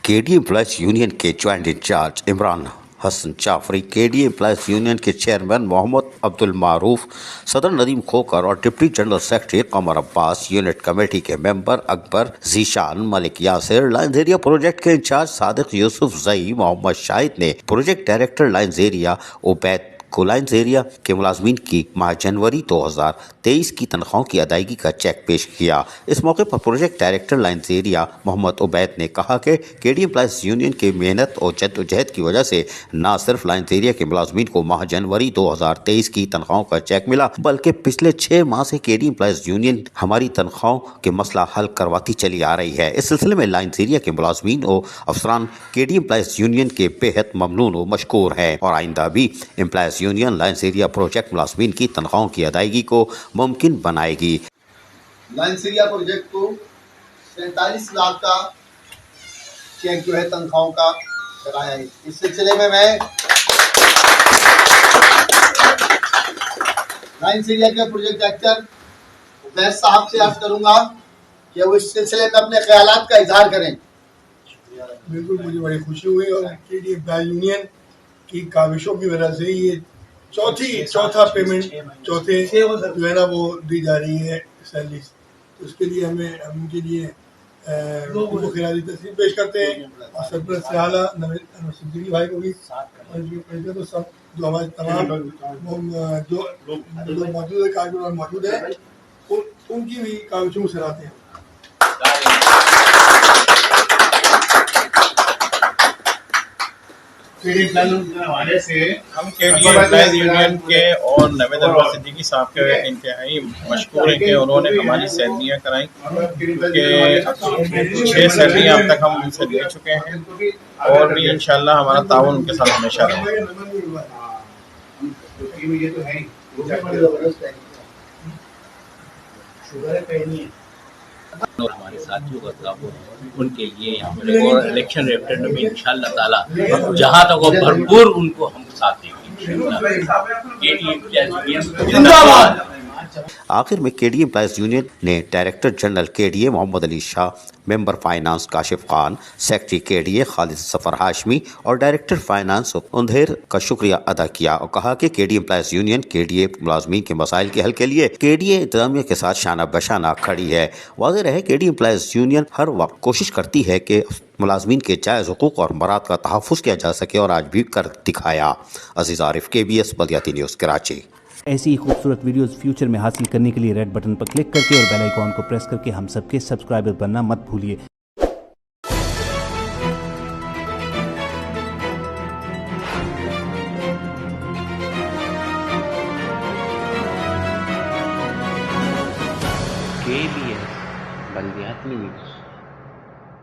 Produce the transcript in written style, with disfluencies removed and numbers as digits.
KD employees union के joint incharge Imran Hasan Jafri, KD employees union के chairman Mohammad Abdul Maroof, सदर नदीम खोकर और deputy general secretary Qamar Abbas, unit committee के member Akbar Zeeshan, Malik Yasir, lines area project के इंचार्ज सादिक यूसुफ जई, मोहम्मद शाहिद ने project director lines area Ubaid को लाइन्स एरिया के मुलाजमीन की माह जनवरी 2023 की तनख्वाहों की अदायगी का चेक पेश किया। इस मौके पर project director lines area Mohammad Ubaid ने कहा कि केडी एम्प्लॉयज यूनियन के मेहनत और जद्दोजहद की वजह से न सिर्फ लाइन्स एरिया के मुलाजमीन को माह जनवरी 2023 की तनख्वाहों का चेक मिला, बल्कि पिछले 6 माह से केडी एम्प्लॉयज यूनियन हमारी तनख्वाहों के मसला हल करवाती चली आ रही है। इस सिलसिले में लाइन्स एरिया के मुलाजमीन और अफसरान केडी एम्प्लॉयज यूनियन के बेहद ममनून और मशकूर है और आइंदा भी employees union lines area project मुलाजमीन की तनख्वाहों की अदायगी को मुमकिन बनाएगी। लाइन्स एरिया प्रोजेक्ट को 47 लाख का चेक जो है तनख्वाहों का कराया है। इस सिलसिले में मैं लाइन्स एरिया के प्रोजेक्ट डायरेक्टर उबैद साहब से अर्ज करूंगा कि वो इस सिलसिले में अपने ख्यालात का इजहार करें। बिल्कुल, मुझे बड़ी खुशी हुई और केडी एम्प्लॉयज यूनियन की काविशों की वजह से ये चौथा पेमेंट चौथे जो है ना वो दी जा रही है सैलरी। तो उसके लिए हम उनके लिए उनको खिलाड़ी तस्वीर पेश करते हैं और सरपरस्त आला सिद्दीकी भाई को भी तो सब जो हमारे तमाम जो लोग मौजूद है कारकुन मौजूद है उनकी भी काविशों को सराहते हैं। हमारे से हम केडी एम्प्लॉयज यूनियन के और नवेद अनवर सिद्दीकी साहब के इंतहाई मशकूर हैं कि उन्होंने हमारी सैलरियाँ कराई, क्योंकि 6 सैलरियाँ अब तक हम उनसे दे चुके हैं और भी इंशाल्लाह हमारा ताउन उनके साथ हमेशा रहेगा। और हमारे साथियों का ताउन उनके लिए यहाँ पर और इलेक्शन रेफरेंडम में इंशाअल्लाह ताला जहाँ तक वो भरपूर उनको हम साथ देंगे। आखिर में केडी एम्प्लॉयज यूनियन ने director general KDA Mohammad Ali Shah, member finance Kashif Khan, secretary KDA Khalid Safar Hashmi और डायरेक्टर फाइनेंस उंधेर का शुक्रिया अदा किया और कहा कि केडी एम्प्लॉयज यूनियन केडीए मुलाजमीन के मसाइल के हल के लिए केडीए इंतजामिया के साथ शाना बशाना खड़ी है। वाज़ेह रहे केडी एम्प्लॉयज यूनियन हर वक्त कोशिश करती है कि मुलाजमीन के जायज़ हुकूक और मराद का तहफ़्फ़ुज़ किया जा सके और आज भी कर दिखाया। अजीज़ आरिफ, KBS बल्दियाती न्यूज़, कराची। ऐसी ही खूबसूरत वीडियोस फ्यूचर में हासिल करने के लिए रेड बटन पर क्लिक करके और बेल आइकॉन को प्रेस करके हम सबके सब्सक्राइबर बनना मत भूलिए। KBS बल्दियाती न्यूज़।